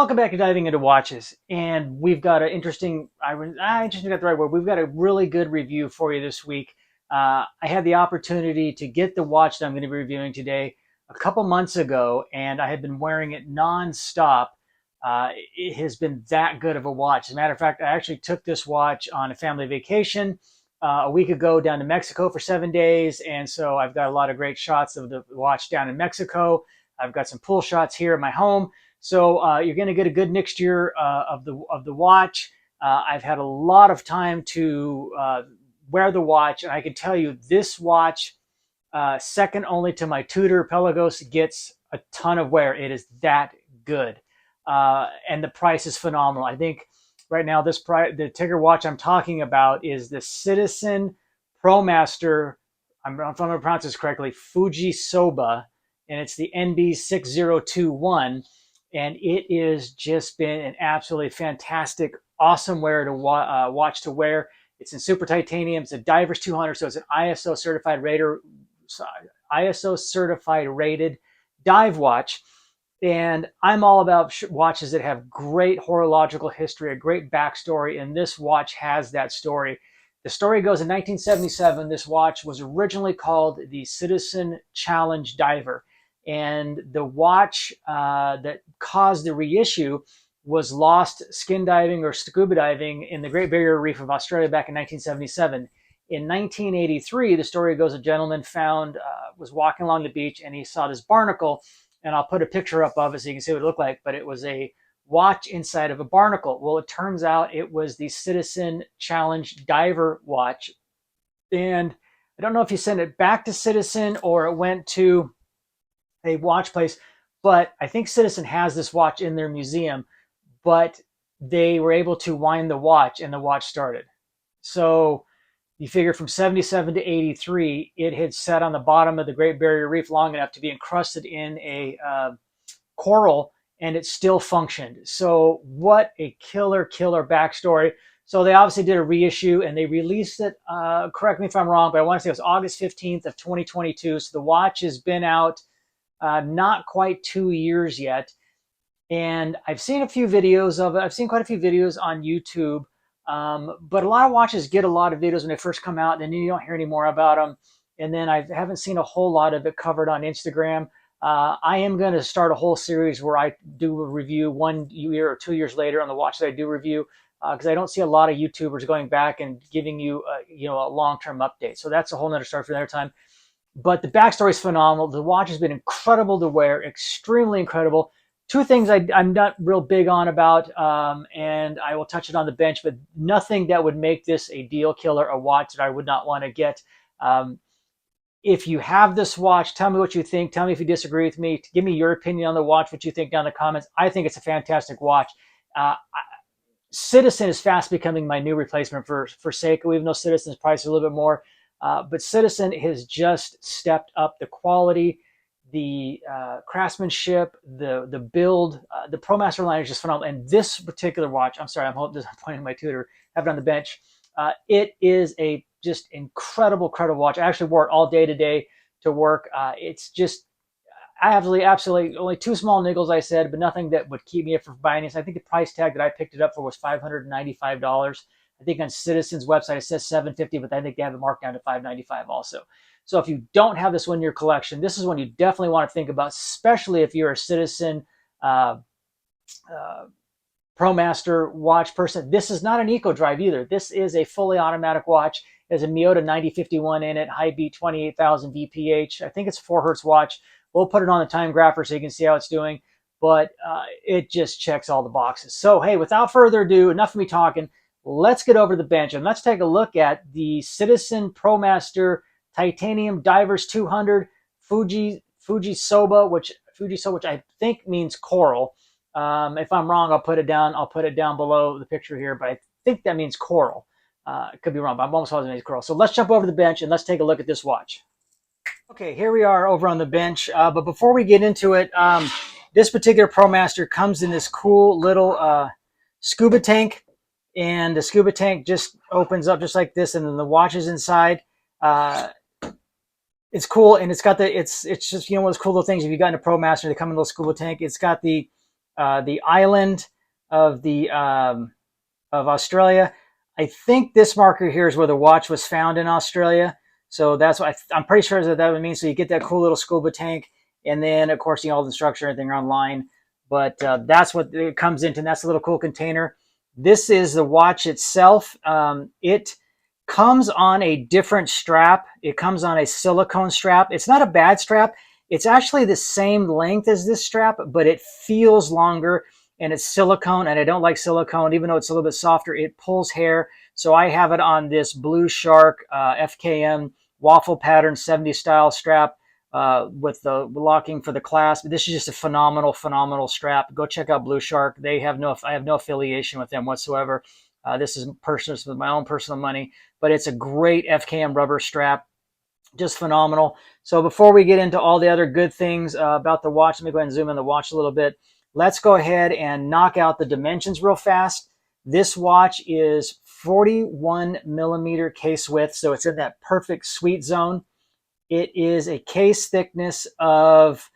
Welcome back to Diving Into Watches, and we've got an interesting, interesting got the right word, we've got a really good review for you this week. I had the opportunity to get the watch that I'm going to be reviewing today a couple months ago, and I had been wearing it non-stop. It has been that good of a watch. As a matter of fact, I actually took this watch on a family vacation a week ago down to Mexico for 7 days, and so I've got a lot of great shots of the watch down in Mexico. I've got some pool shots here at my home. So you're going to get a good mixture of the watch. I've had a lot of time to wear the watch, and I can tell you this watch, second only to my Tudor Pelagos, gets a ton of wear. It is that good, and the price is phenomenal. I think right now the Tigger watch I'm talking about is the Citizen Promaster. If I'm going to pronounce this correctly, Fujitsubo, and it's the NB6021. And it has just been an absolutely fantastic, awesome wear to watch to wear. It's in super titanium. It's a Divers 200, so it's an ISO certified rated dive watch. And I'm all about watches that have great horological history, a great backstory, and this watch has that story. The story goes in 1977, this watch was originally called the Citizen Challenge Diver. And the watch that caused the reissue was lost skin diving or scuba diving in the Great Barrier Reef of Australia back in 1977. In 1983, the story goes, a gentleman was walking along the beach and he saw this barnacle, and I'll put a picture up of it so you can see what it looked like, but it was a watch inside of a barnacle. Well, it turns out it was the Citizen Challenge Diver watch. And I don't know if he sent it back to Citizen or it went to a watch place, but I think Citizen has this watch in their museum, but they were able to wind the watch and the watch started. So you figure from 77 to 83, it had sat on the bottom of the Great Barrier Reef long enough to be encrusted in a coral, and it still functioned. So what a killer backstory. So they obviously did a reissue and they released it, correct me if I'm wrong, but I want to say it was August 15th of 2022. So the watch has been out not quite 2 years yet. And I've seen a few videos of it. I've seen quite a few videos on YouTube. But a lot of watches get a lot of videos when they first come out, and then you don't hear any more about them. And then I haven't seen a whole lot of it covered on Instagram. I am going to start a whole series where I do a review 1 year or 2 years later on the watch that I do review, because I don't see a lot of YouTubers going back and giving you a long-term update. So that's a whole nother story for another time. But the backstory is phenomenal. The watch has been incredible to wear, extremely incredible. Two things I'm not real big on about, and I will touch it on the bench, but nothing that would make this a deal killer, a watch that I would not want to get. If you have this watch, tell me what you think. Tell me if you disagree with me. Give me your opinion on the watch, what you think down in the comments. I think it's a fantastic watch. Citizen is fast becoming my new replacement for Seiko, even though Citizen's price is a little bit more. But Citizen has just stepped up the quality, the craftsmanship, the build. The Promaster line is just phenomenal. And this particular watch, I'm sorry, I'm pointing at my Tudor, have it on the bench. It is a just incredible watch. I actually wore it all day today to work. It's just absolutely only two small niggles, I said, but nothing that would keep me from buying this. I think the price tag that I picked it up for was $595. I think on Citizen's website it says $750, but I think they have it marked down to $595 also. So if you don't have this one in your collection, this is one you definitely want to think about, especially if you're a Citizen Promaster watch person. This is not an eco drive either. This is a fully automatic watch. It has a Miyota 9051 in it, high beat, 28,000 VPH. I think it's a 4 hertz watch. We'll put it on the time grapher so you can see how it's doing, but it just checks all the boxes. So hey, without further ado, enough of me talking. Let's get over to the bench and let's take a look at the Citizen Promaster Titanium Divers 200 Fujitsubo, which I think means coral. If I'm wrong, I'll put it down below the picture here, but I think that means coral. It could be wrong, but I'm almost positive it means coral. So let's jump over to the bench and let's take a look at this watch. Okay, here we are over on the bench. But before we get into it, this particular Promaster comes in this cool little scuba tank. And the scuba tank just opens up just like this, and then the watch is inside. It's cool, and it's got it's just one of those cool little things. If you got in a Promaster, they come in a little scuba tank. It's got the the island of the of Australia. I think this marker here is where the watch was found in Australia. So that's what I'm pretty sure that would mean. So you get that cool little scuba tank, and then of course all the instructions and everything are online. But that's what it comes into. And that's a little cool container. This is the watch itself. It comes on a different strap. It comes on a silicone strap. It's not a bad strap. It's actually the same length as this strap, but it feels longer, and it's silicone, and I don't like silicone. Even though it's a little bit softer, it pulls hair. So I have it on this Blue Shark FKM waffle pattern 70 style strap with the locking for the clasp. This is just a phenomenal strap. Go check out Blue Shark. I have no affiliation with them whatsoever. This is purchased with my own personal money, but it's a great FKM rubber strap. Just phenomenal. So before we get into all the other good things about the watch, let me go ahead and zoom in the watch a little bit. Let's go ahead and knock out the dimensions real fast. This watch is 41 millimeter case width, so it's in that perfect sweet zone. It is a case thickness of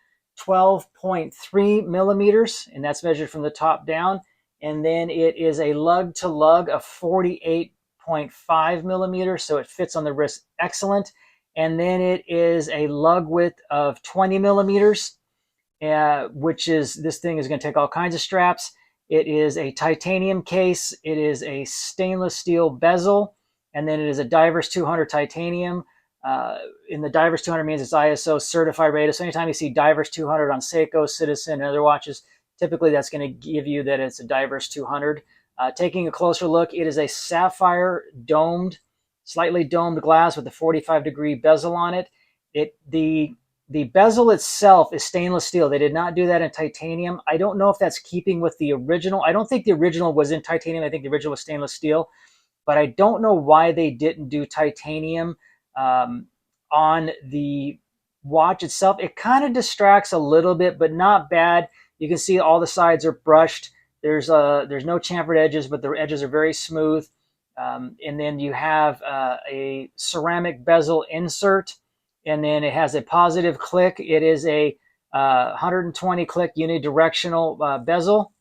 12.3 millimeters, and that's measured from the top down. And then it is a lug to lug of 48.5 millimeters, so it fits on the wrist excellent. And then it is a lug width of 20 millimeters, which is, this thing is going to take all kinds of straps. It is a titanium case. It is a stainless steel bezel, and then it is a Divers 200 titanium. In the Divers 200 means it's ISO certified rated. So anytime you see Divers 200 on Seiko, Citizen, and other watches, typically that's going to give you that it's a Divers 200. Taking a closer look, it is a sapphire domed, slightly domed glass with a 45-degree bezel on it. The bezel itself is stainless steel. They did not do that in titanium. I don't know if that's keeping with the original. I don't think the original was in titanium. I think the original was stainless steel. But I don't know why they didn't do titanium on the watch itself. It kind of distracts a little bit, but not bad. You can see all the sides are brushed. There's no chamfered edges, but the edges are very smooth. And then you have a ceramic bezel insert, and then it has a positive click. It is a 120 click unidirectional bezel.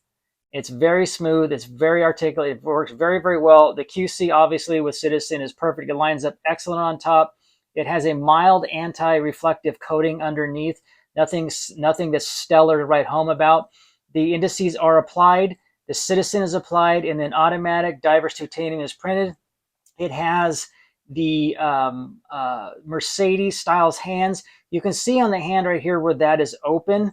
It's very smooth. It's very articulate. It works very well. The QC, obviously, with Citizen is perfect. It lines up excellent on top. It has a mild anti-reflective coating underneath. Nothing that's stellar to write home about. The indices are applied. The Citizen is applied, and then automatic Divers titanium is printed. It has the Mercedes styles hands. You can see on the hand right here where that is open.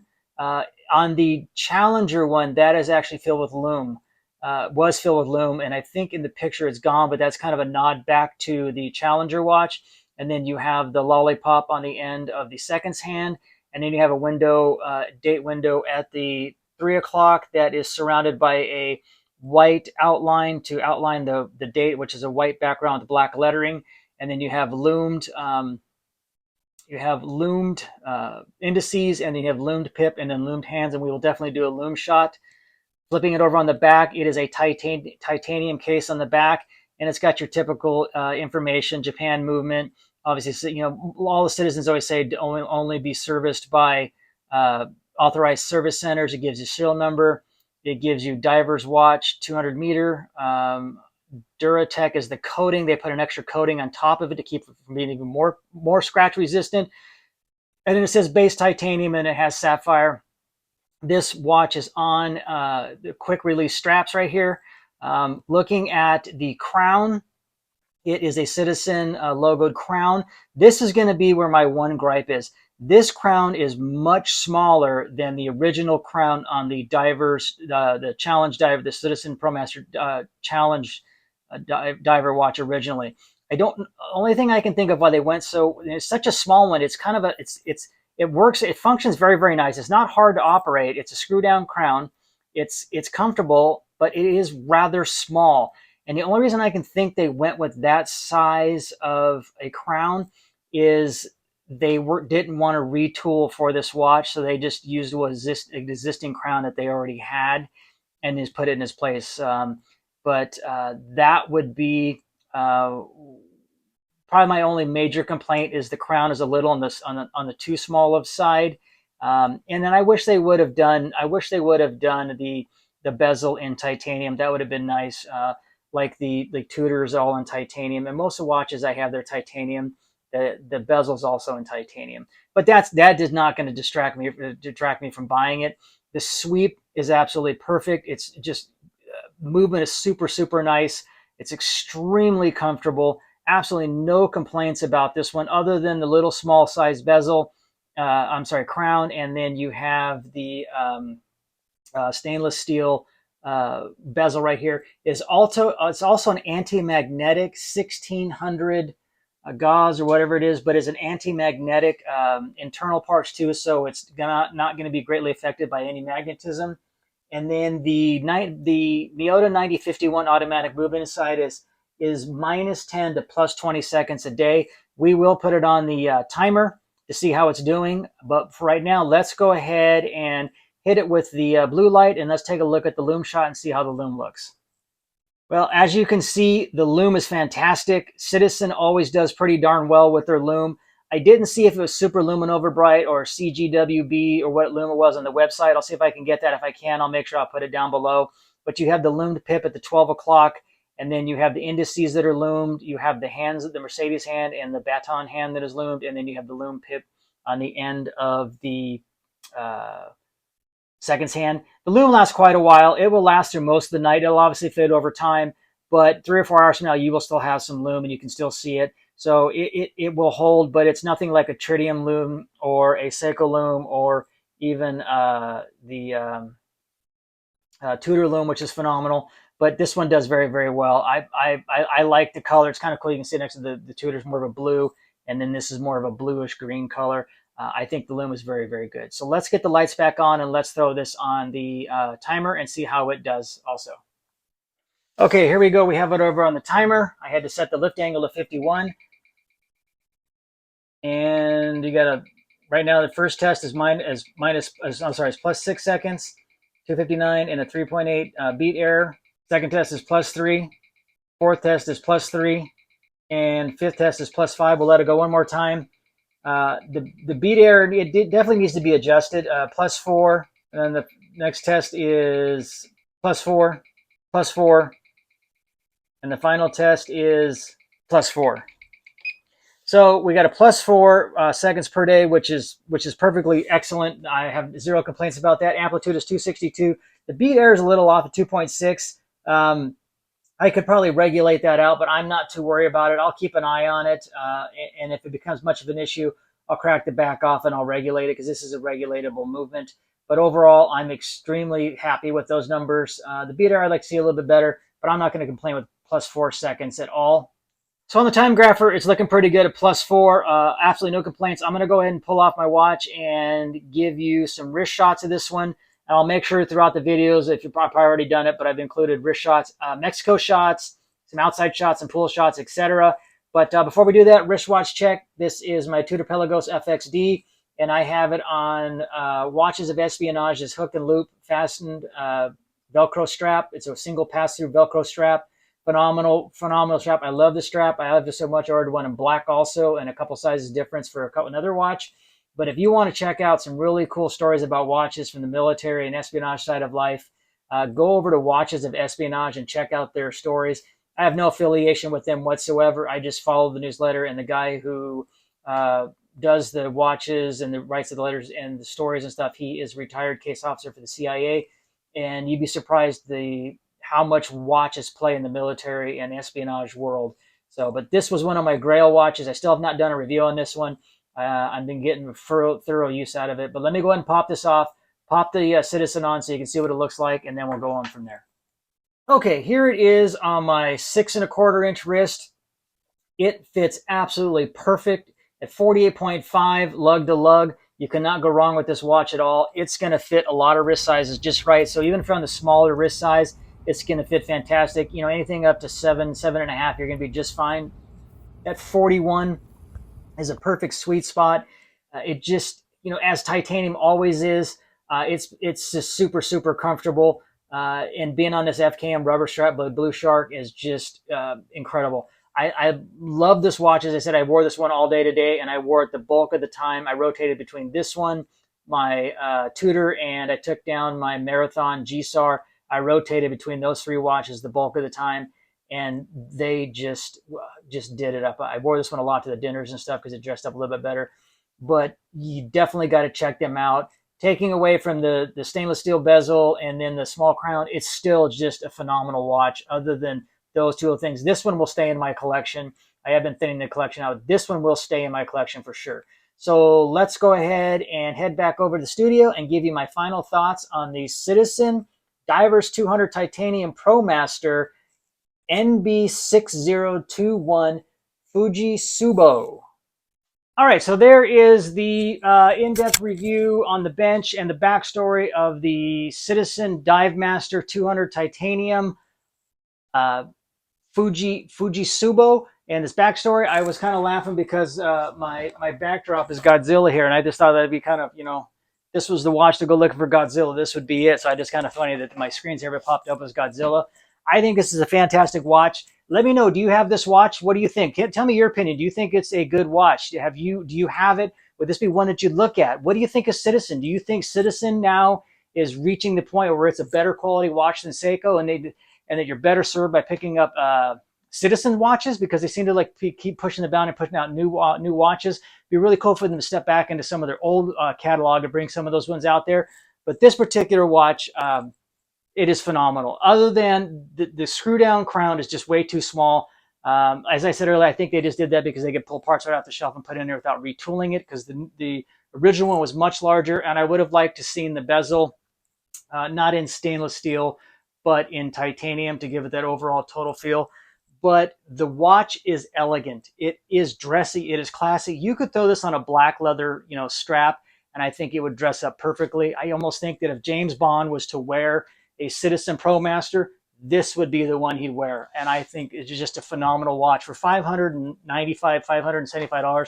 On the Challenger one, that is actually filled with loom. Was filled with loom, and I think in the picture it's gone, but that's kind of a nod back to the Challenger watch. And then you have the lollipop on the end of the seconds hand, and then you have a window, date window at the 3 o'clock that is surrounded by a white outline to outline the date, which is a white background with black lettering. And then you have loomed indices, and then you have loomed pip and then loomed hands, and we will definitely do a loom shot. Flipping it over on the back, it is a titanium case on the back, and it's got your typical information, Japan movement. Obviously, all the Citizens always say to only be serviced by authorized service centers. It gives you serial number. It gives you Divers watch, 200 meter. Duratech is the coating. They put an extra coating on top of it to keep it from being even more scratch resistant. And then it says base titanium, and it has sapphire. This watch is on the quick release straps right here. Looking at the crown, it is a Citizen logoed crown. This is going to be where my one gripe is. This crown is much smaller than the original crown on the Divers, the Challenge Diver, the Citizen Promaster Challenge Diver watch originally. Only thing I can think of why they went so, it's such a small one. It's kind of it works. It functions very nice. It's not hard to operate. It's a screw down crown. It's comfortable, but it is rather small. And the only reason I can think they went with that size of a crown is they didn't want to retool for this watch, so they just used an existing crown that they already had and just put it in its place. But that would be probably my only major complaint is the crown is a little on the too small of side. And then I wish they would have done the bezel in titanium. That would have been nice. Like the Tudor's all in titanium, and most of the watches I have, they're titanium. The bezel's also in titanium, but that is not going to detract me from buying it. The sweep is absolutely perfect. It's just movement is super nice. It's extremely comfortable. Absolutely no complaints about this one, other than the little small size bezel. I'm sorry, crown, and then you have the stainless steel bezel right here. It's also an anti-magnetic 1600 gauze or whatever it is, but it's an anti-magnetic internal parts too, so it's not going to be greatly affected by any magnetism. And then the Miyota 9051 automatic movement inside is minus 10 to plus 20 seconds a day. We will put it on the timer to see how it's doing, but for right now, let's go ahead and hit it with the blue light, and let's take a look at the lume shot and see how the lume looks. Well, as you can see, the lume is fantastic. Citizen always does pretty darn well with their lume. I didn't see if it was super lumen overbright or CGWB or what lume it was on the website. I'll see if I can get that. If I can, I'll make sure I'll put it down below. But you have the lumed pip at the 12 o'clock, and then you have the indices that are lumed. You have the hands, the Mercedes hand and the baton hand that is lumed, and then you have the lume pip on the end of the seconds hand. The lume lasts quite a while. It will last through most of the night. It'll obviously fade over time, but 3 or 4 hours from now, you will still have some lume and you can still see it. So it will hold, but it's nothing like a tritium lume or a Seiko lume or even the Tudor lume, which is phenomenal. But this one does very well. I like the color. It's kind of cool. You can see next to the Tudor's more of a blue, and then this is more of a bluish green color. I think the lume is very good. So let's get the lights back on and let's throw this on the timer and see how it does also. Okay, here we go. We have it over on the timer. I had to set the lift angle to 51. And you got to, right now the first test is plus 6 seconds, 259 and a 3.8 beat error. Second test is plus 3. Fourth test is plus 3. And fifth test is plus 5. We'll let it go one more time. The beat error, it definitely needs to be adjusted. Plus 4. And then the next test is plus 4, plus 4. And the final test is plus 4. So we got a plus 4 seconds per day, which is perfectly excellent. I have zero complaints about that. Amplitude is 262. The beat error is a little off at 2.6. I could probably regulate that out, but I'm not too worried about it. I'll keep an eye on it, and if it becomes much of an issue, I'll crack the back off and I'll regulate it because this is a regulatable movement. But overall, I'm extremely happy with those numbers. The beat error I'd like to see a little bit better, but I'm not going to complain with plus 4 seconds at all. So on the time grapher, it's looking pretty good at plus 4. Absolutely no complaints. I'm going to go ahead and pull off my watch and give you some wrist shots of this one. And I'll make sure throughout the videos, if you've probably already done it, but I've included wrist shots, Mexico shots, some outside shots and pull shots, etc. But before we do that, wristwatch check. This is my Tudor Pelagos FXD, and I have it on Watches of Espionage, this hook and loop fastened Velcro strap. It's a single pass-through Velcro strap. Phenomenal strap. I love the strap. I love this so much. I ordered one in black also, and a couple sizes difference for another watch. But if you want to check out some really cool stories about watches from the military and espionage side of life, go over to Watches of Espionage and check out their stories. I have no affiliation with them whatsoever. I just follow the newsletter, and the guy who does the watches and writes the letters and the stories and stuff, he is a retired case officer for the CIA, and you'd be surprised how much watches play in the military and espionage world. So, but this was one of my grail watches. I still have not done a review on this one. I've been getting thorough use out of it. But let me go ahead and pop this off, pop the Citizen on so you can see what it looks like, and then we'll go on from there. Okay, here it is on my 6 1/4 inch wrist. It fits absolutely perfect at 48.5 lug to lug. You cannot go wrong with this watch at all. It's going to fit a lot of wrist sizes just right. So even from the smaller wrist size, it's going to fit fantastic. You know, anything up to 7.5, you're going to be just fine. At 41 is a perfect sweet spot. It just, as titanium always is, it's just super comfortable. And being on this FKM rubber strap Blue Shark is just incredible. I love this watch. As I said, I wore this one all day today, and I wore it the bulk of the time. I rotated between this one, my tutor and I took down my Marathon G-SAR. I rotated between those three watches the bulk of the time, and they just did it up. I wore this one a lot to the dinners and stuff because it dressed up a little bit better. But you definitely got to check them out. Taking away from the stainless steel bezel and then the small crown, it's still just a phenomenal watch. Other than those two things, this one will stay in my collection. I have been thinning the collection out. This one will stay in my collection for sure. So let's go ahead and head back over to the studio and give you my final thoughts on the Citizen Divers 200 Titanium Promaster NB6021 Fujitsubo. All right, so there is the in-depth review on the bench and the backstory of the Citizen Dive Master 200 Titanium Fujitsubo. And this backstory, I was kind of laughing because my backdrop is Godzilla here, and I just thought that'd be kind of, this was the watch to go looking for Godzilla. This would be it. So I just kind of funny that my screensaver popped up as Godzilla. I think this is a fantastic watch. Let me know, do you have this watch? What do you think? Tell me your opinion. Do you think it's a good watch? Do you have it? Would this be one that you'd look at? What do you think of Citizen? Do you think Citizen now is reaching the point where it's a better quality watch than Seiko, and that you're better served by picking up Citizen watches because they seem to like keep pushing the boundary, putting out new watches? It'd be really cool for them to step back into some of their old catalog and bring some of those ones out there. But this particular watch, it is phenomenal. Other than the screw down crown is just way too small. As I said earlier, I think they just did that because they could pull parts right off the shelf and put it in there without retooling it, because the original one was much larger, and I would have liked to seen the bezel not in stainless steel, but in titanium to give it that overall total feel. But the watch is elegant. It is dressy. It is classy. You could throw this on a black leather, strap, and I think it would dress up perfectly. I almost think that if James Bond was to wear a Citizen Promaster, this would be the one he'd wear. And I think it's just a phenomenal watch. For $595, $575,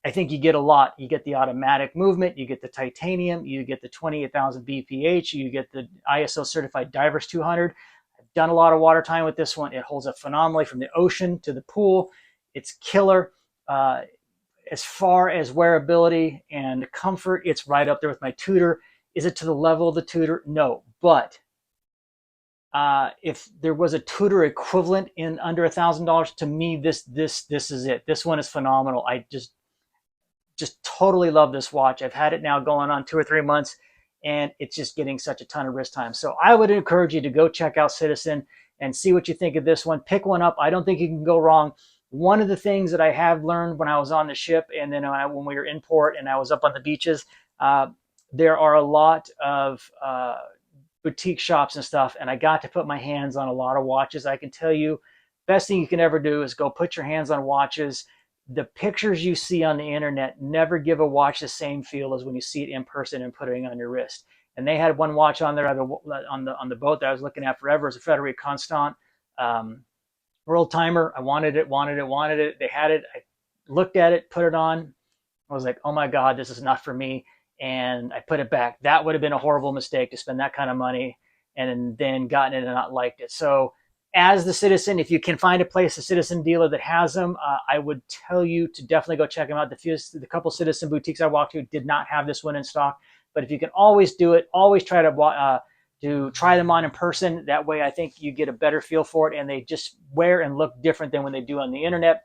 I think you get a lot. You get the automatic movement, you get the titanium, you get the 28,000 BPH, you get the ISO certified Divers 200. I've done a lot of water time with this one. It holds up phenomenally from the ocean to the pool. It's killer. As far as wearability and comfort, it's right up there with my Tudor. Is it to the level of the Tudor? No, but if there was a Tudor equivalent in under $1,000, to me, this is it. This one is phenomenal. I just totally love this watch. I've had it now going on 2 or 3 months, and it's just getting such a ton of wrist time. So I would encourage you to go check out Citizen and see what you think of this one. Pick one up. I don't think you can go wrong. One of the things that I have learned when I was on the ship, and then when we were in port and I was up on the beaches, there are a lot of boutique shops and stuff, and I got to put my hands on a lot of watches. I can tell you, best thing you can ever do is go put your hands on watches. The pictures you see on the internet never give a watch the same feel as when you see it in person and putting it on your wrist. And they had one watch on there on the boat that I was looking at forever. It was a Frederic Constant world timer. I wanted it. They had it. I looked at it, put it on. I was like, oh my God, this is not for me. And I put it back. That would have been a horrible mistake to spend that kind of money and then gotten it and not liked it. So as the Citizen, if you can find a place, a Citizen dealer that has them, I would tell you to definitely go check them out. The couple Citizen boutiques I walked to did not have this one in stock. But if you can always do it, always try to try them on in person. That way I think you get a better feel for it, and they just wear and look different than when they do on the internet.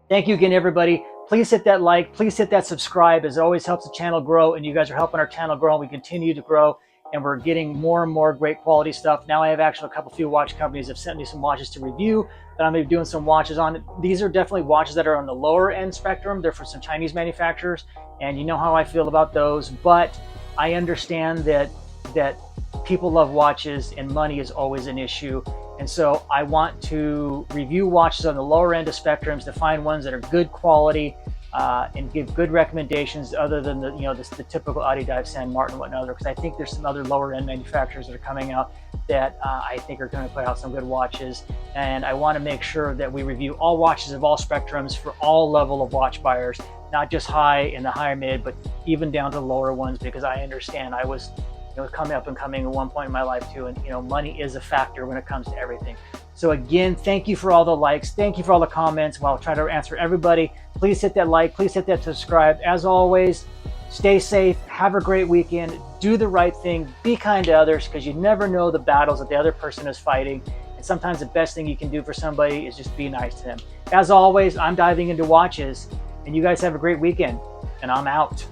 Thank you again, everybody. Please hit that like. Please hit that subscribe, as it always helps the channel grow, and you guys are helping our channel grow, and we continue to grow, and we're getting more and more great quality stuff. Now I have actually a few watch companies have sent me some watches to review that I'm going to be doing some watches on. These are definitely watches that are on the lower end spectrum. They're for some Chinese manufacturers, and you know how I feel about those, but I understand that people love watches and money is always an issue. And so I want to review watches on the lower end of spectrums to find ones that are good quality and give good recommendations, other than the typical Audi Dive, San Martin, whatnot. Because I think there's some other lower end manufacturers that are coming out that I think are going to put out some good watches. And I want to make sure that we review all watches of all spectrums for all level of watch buyers, not just high and the higher mid, but even down to the lower ones, because I understand I was coming up and coming at one point in my life too, and money is a factor when it comes to everything. So again, thank you for all the likes, thank you for all the comments. I'll try to answer everybody. Please hit that like, please hit that subscribe. As always, Stay safe, have a great weekend, do the right thing, be kind to others, because you never know the battles that the other person is fighting. And sometimes the best thing you can do for somebody is just be nice to them. As always, I'm diving into watches, and you guys have a great weekend, and I'm out.